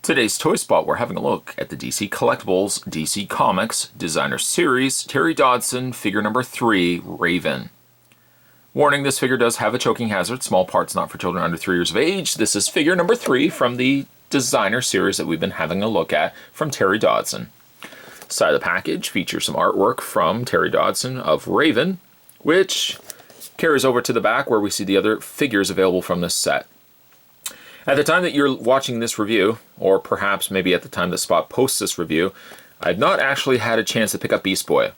Today's Toy Spot, we're having a look at the DC Collectibles DC Comics Designer Series Terry Dodson figure number 3, Raven. Warning, this figure does have a choking hazard. Small parts not for children under 3 years of age. This is figure number 3 from the Designer Series that we've been having a look at from Terry Dodson. Side of the package features some artwork from Terry Dodson of Raven, which carries over to the back where we see the other figures available from this set. At the time that you're watching this review, or perhaps maybe at the time that Spot posts this review, I've not actually had a chance to pick up Beast Boy.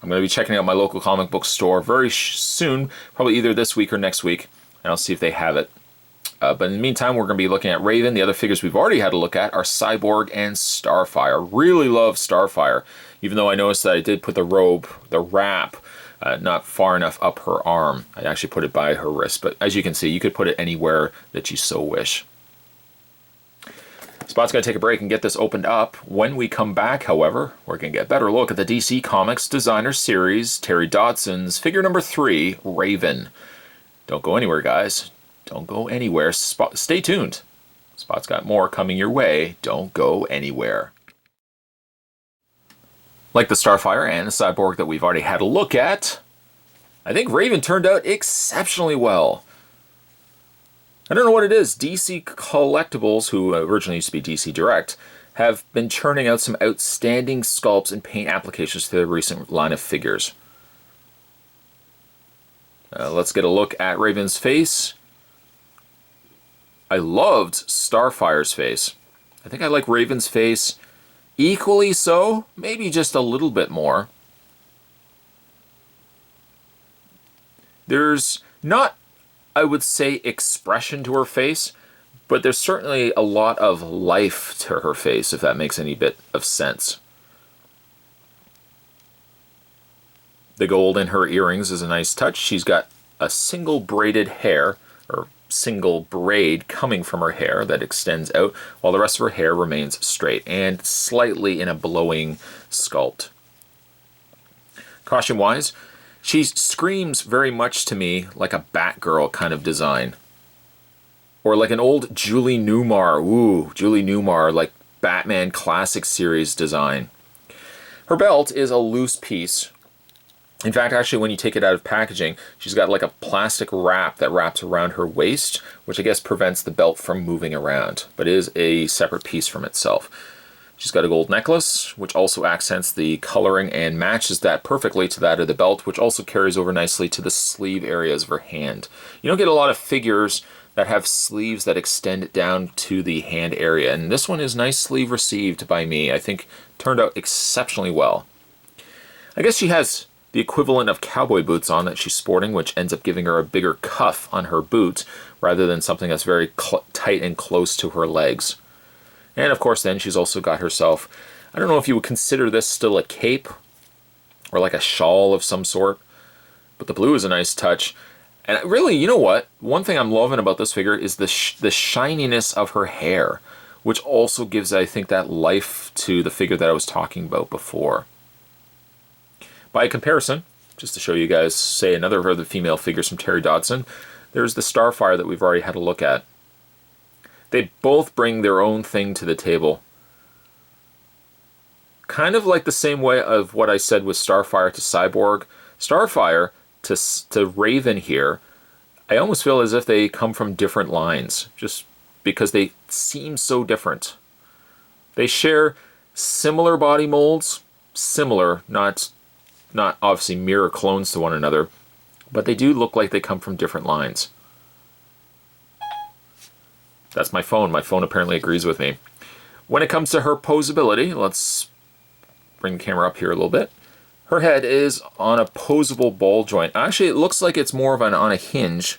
I'm going to be checking out my local comic book store very soon, probably either this week or next week, and I'll see if they have it. But in the meantime, we're going to be looking at Raven. The other figures we've already had a look at are Cyborg and Starfire. Really love Starfire, even though I noticed that I did put the robe, the wrap, not far enough up her arm. I actually put it by her wrist, but as you can see, you could put it anywhere that you so wish. Spot's going to take a break and get this opened up. When we come back, however, we're going to get a better look at the DC Comics Designer Series, Terry Dodson's figure number 3, Raven. Don't go anywhere, guys. Don't go anywhere. Stay tuned. Spot's got more coming your way. Don't go anywhere. Like the Starfire and the Cyborg that we've already had a look at, I think Raven turned out exceptionally well. I don't know what it is. DC Collectibles, who originally used to be DC Direct, have been churning out some outstanding sculpts and paint applications to their recent line of figures. Let's get a look at Raven's face. I loved Starfire's face. I think I like Raven's face equally so, maybe just a little bit more. There's not, I would say, expression to her face, but there's certainly a lot of life to her face, if that makes any bit of sense. The gold in her earrings is a nice touch. She's got a single braided hair, or single braid coming from her hair that extends out, while the rest of her hair remains straight and slightly in a blowing sculpt. Costume-wise, she screams very much to me like a Batgirl kind of design. Or like an old Julie Newmar. Ooh, Julie Newmar, like Batman Classic Series design. Her belt is a loose piece. In fact, actually, when you take it out of packaging, she's got like a plastic wrap that wraps around her waist, which I guess prevents the belt from moving around, but is a separate piece from itself. She's got a gold necklace, which also accents the coloring and matches that perfectly to that of the belt, which also carries over nicely to the sleeve areas of her hand. You don't get a lot of figures that have sleeves that extend down to the hand area, and this one is nicely received by me. I think turned out exceptionally well. I guess she has the equivalent of cowboy boots on that she's sporting, which ends up giving her a bigger cuff on her boot rather than something that's very tight and close to her legs. And of course then she's also got herself, I don't know if you would consider this still a cape or like a shawl of some sort, but the blue is a nice touch. And really, you know what? One thing I'm loving about this figure is the shininess of her hair, which also gives, I think, that life to the figure that I was talking about before. By comparison, just to show you guys, say, another of the female figures from Terry Dodson, there's the Starfire that we've already had a look at. They both bring their own thing to the table. Kind of like the same way of what I said with Starfire to Cyborg. Starfire to Raven here, I almost feel as if they come from different lines, just because they seem so different. They share similar body molds, similar, not obviously mirror clones to one another, but they do look like they come from different lines. That's my phone. My phone apparently agrees with me. When it comes to her posability, let's bring the camera up here a little bit. Her head is on a posable ball joint. Actually, it looks like it's more of on a hinge.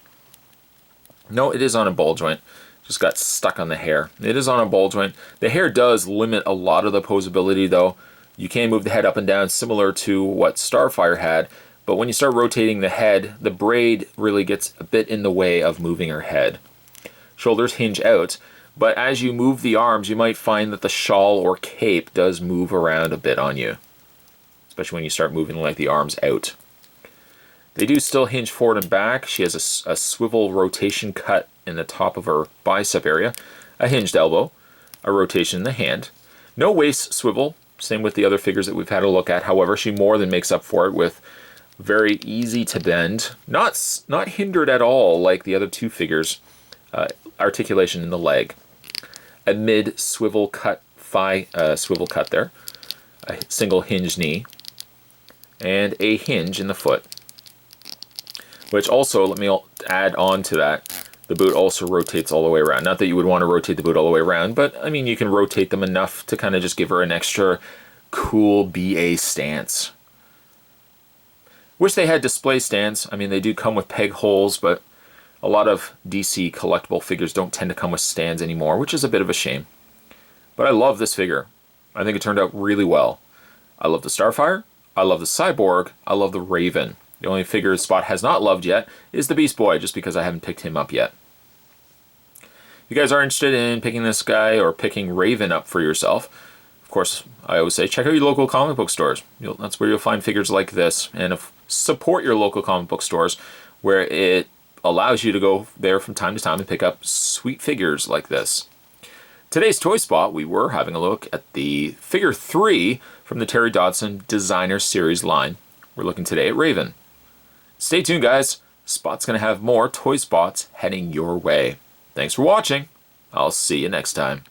No, it is on a ball joint. Just got stuck on the hair. It is on a ball joint. The hair does limit a lot of the posability, though. You can move the head up and down similar to what Starfire had, but when you start rotating the head, the braid really gets a bit in the way of moving her head. Shoulders hinge out, but as you move the arms, you might find that the shawl or cape does move around a bit on you, especially when you start moving like the arms out. They do still hinge forward and back. She has a swivel rotation cut in the top of her bicep area, a hinged elbow, a rotation in the hand. No waist swivel, same with the other figures that we've had a look at. However, she more than makes up for it with very easy to bend, not hindered at all like the other two figures. Articulation in the leg, a mid swivel cut thigh, swivel cut there, a single hinge knee, and a hinge in the foot. Which also, let me add on to that, the boot also rotates all the way around. Not that you would want to rotate the boot all the way around, but I mean you can rotate them enough to kind of just give her an extra cool BA stance. Wish they had display stands. I mean, they do come with peg holes, but a lot of DC collectible figures don't tend to come with stands anymore, which is a bit of a shame. But I love this figure. I think it turned out really well. I love the Starfire. I love the Cyborg. I love the Raven. The only figure Spot has not loved yet is the Beast Boy, just because I haven't picked him up yet. If you guys are interested in picking this guy or picking Raven up for yourself, of course, I always say check out your local comic book stores. That's where you'll find figures like this. And support your local comic book stores, where it allows you to go there from time to time and pick up sweet figures like this. Today's Toy Spot, we were having a look at the figure 3 from the Terry Dodson Designer Series line. We're looking today at Raven. Stay tuned, guys. Spot's going to have more Toy Spots heading your way. Thanks for watching. I'll see you next time.